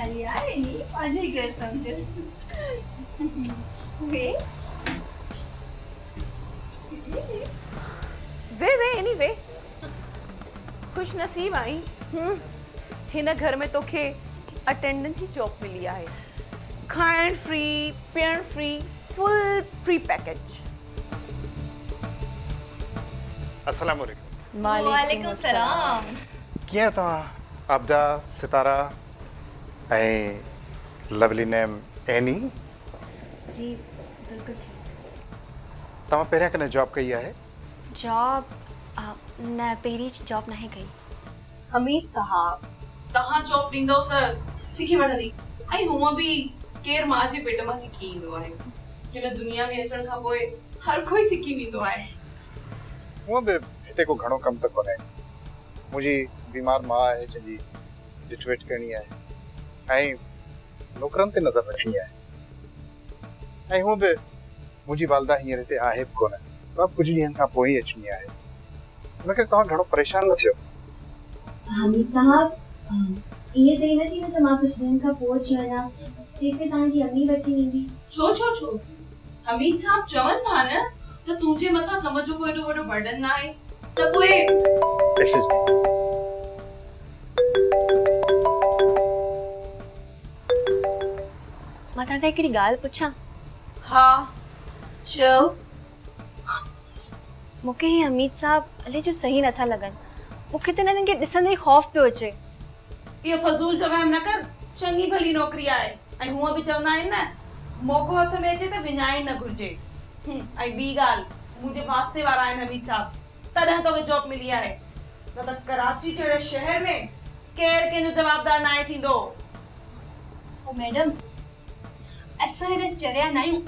हाली आहे नी माझे घर समझ वे एनीवे खुश नसीब आई हिन घर में तोखे अटेंडेंस जी जॉब मिली आहे खाइण फ्री पीअण फ्री फुल फ्री पैकेज। अस्सलाम वालेकुम। वालेकुम सलाम। कीअं तव्हां आबदा सितारा ऐं लवली नेम एनी? जी बिल्कुल तव्हां पहिरियां कॾहिं जॉब कई आहे? जॉब न पहिरीं जॉब नहीं कई। हमीद साहब तहां जॉब दींदो त सिखी वठंदी ऐं हूअं बि केर मां जे पेट मां सिखी ईंदो आहे। हिन दुनिया में अचण खां पोइ हर कोई सिखी वेंदो आहे। हूअं बि हिते को घणो कम त कोन्हे। मुंहिंजी बीमार मां आहे जंहिंजी ॾिठ वेठ करणी आहे ऐं नौकरनि ते नज़र रखणी आहे ऐं हूअं बि मुंहिंजी वालदा हींअर हिते आहे बि कोन। कुझु ॾींहंनि खां पोइ ई अचणी आहे। उनखे तव्हां घणो परेशान न थियो। हमीद साहब ये सही न थी न त मां कुझु ॾींहंनि खां पोइ अची वञा तेसिताईं तव्हांजी अम्मी बि अची वेंदी। छो हमीद साहब चवनि था न त तुंहिंजे मथां कम जो कोई एॾो वॾो बर्डन न आहे त पोइ एक्सक्यूज़ मी। मां तव्हांखे हिकिड़ी ॻाल्हि पुछां? हा चओ। मूंखे ही हमीद साहब अले जो सही नथा लॻनि। मूंखे त हिननि खे ॾिसंदे ई ख़ौफ़ पियो अचे। इहो फज़ूल जो वहम न कर। चङी भली नौकरी आहे ऐं हूअं बि चवंदा आहिनि न मौक़ो हथ में अचे त विञाइण न घुरिजे। ऐं ॿी ॻाल्हि मुंहिंजे वास्ते वारा आहिनि हमीद साहब तॾहिं तोखे जॉब मिली आहे न त कराची जहिड़े शहर में केरु कंहिंजो जवाबदार न आहे थींदो। मैडम असां हेॾा चरिया न आहियूं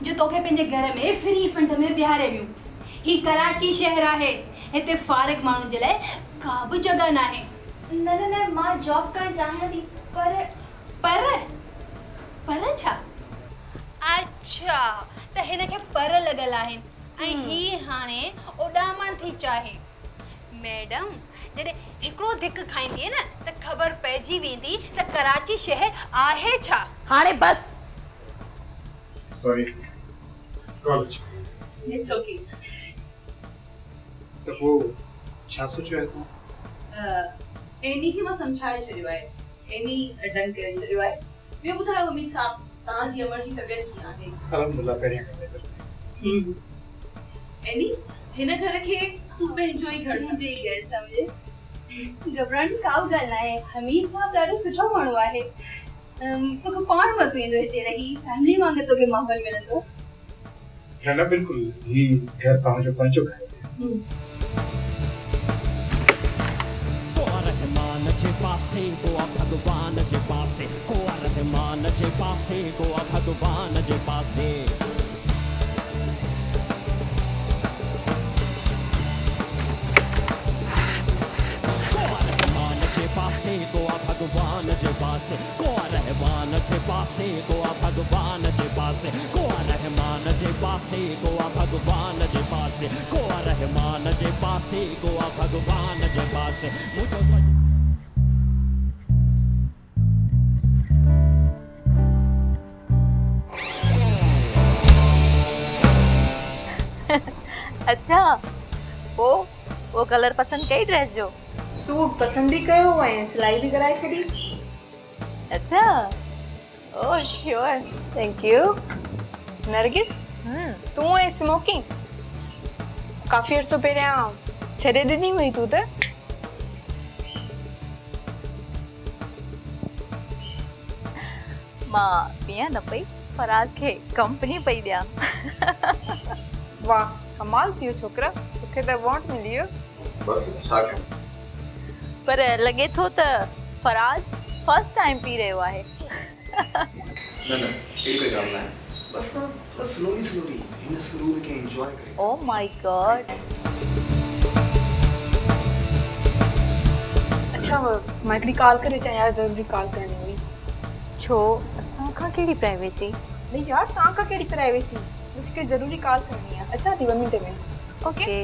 जो तोखे पंहिंजे घर में फ्री फंड में बिहारे वियूं। ही कराची शहर आहे हिते फारिग माण्हुनि जे लाइ का बि जगह न आहे। न मां जॉब करणु चाहियां थी पर छा? अच्छा त हिनखे पर लॻल आहिनि ऐं ही हाणे उॾामण थी चाहे। मैडम जॾहिं हिकिड़ो धिक खाईंदी न त ख़बर पइजी वेंदी त कराची शहर आहे छा। हाणे बस सॉरी कॉलेज इट्स ओके। त पोइ छा सोचियो आहे तूं? एनी खे मां सम्झाए छॾियो आहे। एनी डन करे छॾियो आहे। ॿियो ॿुधायो हमीद साहब तव्हांजी अमर जी तबियत कीअं आहे? अल्हम्दुलिल्लाह पहिरियां कंदे एनी हिन घर खे तूं पंहिंजो ई घर समझे। घबराइण जी का ॻाल्हि न आहे। हमीद साहब ॾाढो सुठो माण्हू आहे। तोखे पाण मज़ो ईंदो हिते रही। फैमिली वांगुरु तोखे माहौल मिलंदो। न बिल्कुलु ही घर तव्हांजो पंहिंजो घर आहे। रहमान जे पासे गोआ भगवान जे पासे गोआ रहमान जे पासे गोआ भगवान जे पासे गोआ रहमान जे पासे गोआ भगवान जे पासे गोआ रहमान जे पासे गोआ भगवान जे पासे गोआ रहमान जे पासे गोआ भगवान जे पासे गोआ रहमान जे पासे गोआ भगवान जे पासे मुझो सच अच्छा वो कलर पसंद कई ड्रेस जो? सूट पसंद भी कयो ऐं सिलाई भी कराए छॾी। अच्छा oh sure thank U. Nargis तूं ऐं स्मोकिंग काफ़ी अर्सो पहिरियां छॾे ॾिनी हुई तूं त। मां पिया न पई फराज खे कंपनी पई ॾियां। वाह कमाल थियो छोकरा तोखे त अवॉर्ड मिली वियो। बस छा कयूं? पर लॻे थो त फराज फर्स्ट टाइम पी रहियो आहे। न कोई ॻाल्हि न आहे। बस थोड़ा स्लोली हिन सुरूर खे एंजॉय करे। Oh my God. अच्छा मां हिकिड़ी कॉल करे चाहियां ज़रूरी कॉल करणी हुई। छो असां खां कहिड़ी प्राइवेसी? नहीं यार तव्हां खां कहिड़ी प्राइवेसी मुझे ज़रूरी कॉल करनी है। अच्छा थी 1 मिनट में। ओके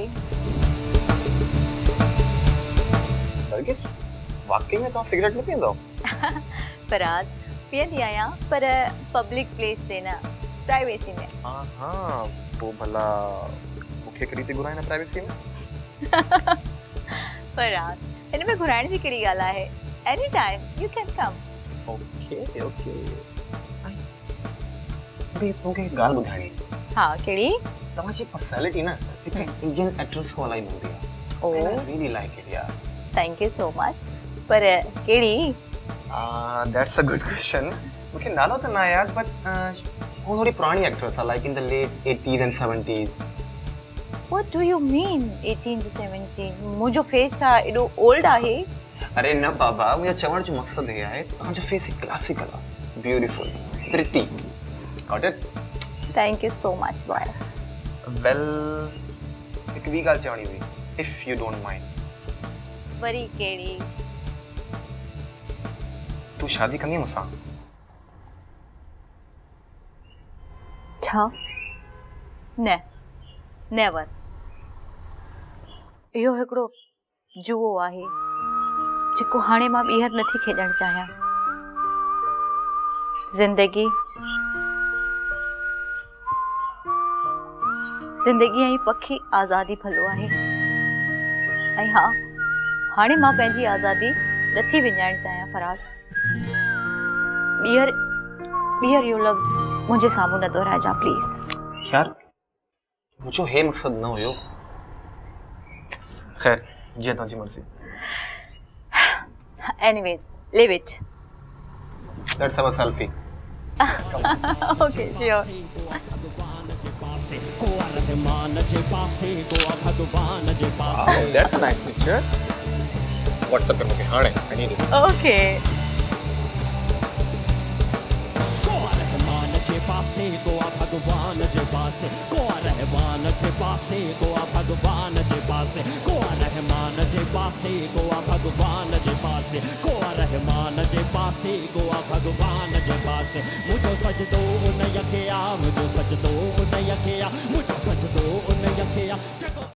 नरगिस वाकई में तव्हां सिगरेट न पींदो? फराज पीअंदी आहियां पर पब्लिक प्लेस ते न, प्राइवेसी में। हाँ वो भला मूंखे कॾहिं थी घुराए न प्राइवेसी में? फराज, हिन में घुराइण जी कहिड़ी ॻाल्हि आहे? Any time U can come. Okay okay. बे मूंखे हिकु ॻाल्हि ॿुधाइणी आहे। हा, कहिड़ी? तव्हांजी पर्सनैलिटी न हिकु इंडियन एक्ट्रेस खां इलाही मिलंदी आहे। ओ I really like it, yeah. Thank you so much. पर कहिड़ी? That's a good question. मूंखे नालो त न आहे याद, बट वो थोड़ी पुरानी एक्ट्रेस आहे, like in the late 80s and 70s. What do you mean 18 to 17? मुंहिंजो फेस छा एॾो ओल्ड आहे? अरे न बाबा, मुंहिंजो चवण जो मक़सदु हे आहे तव्हांजो फेस क्लासिकल आहे, beautiful, pretty. Got it? Thank you so much boy. Well, हिकु ॿी ॻाल्हि चवणी हुई, इफ यू डोंट माइंड। वरी कहिड़ी? तूं शादी कंदी मूंसां? छा? न, नेवर। इहो हिकिड़ो जुओ आहे जेको हाणे मां ॿीहर नथी खेॾणु चाहियां। ज़िंदगी ऐं पखी आज़ादी भलो आहे। ऐं हा, हाणे मां पंहिंजी आज़ादी नथी विञाइणु चाहियां फराज़। ॿीहर इहो लफ़्ज़ मुंहिंजे साम्हूं न दोहराइजां प्लीज़। यार, मुंहिंजो हे मक़सदु न हुयो। खैर, जीअं तव्हांजी मर्ज़ी। Anyways, leave it. Let's have a selfie. Okay, sure. Wow, that's a nice picture. WhatsApp कर मुझे, हाँ I need it. Okay. पासे गोवा भगवान जे पासे गोवा रहमान जे पासे गोवा भगवान जे पासे गोवा रहमान जे पासे गोवा भगवान जे पासे गोवा रहमान जे पासे गोवा भगवान जे पासे मुझो सजदो उन यखे आ मुझो सजदो उन यखे आ मुझो सजदो उन यखे आ।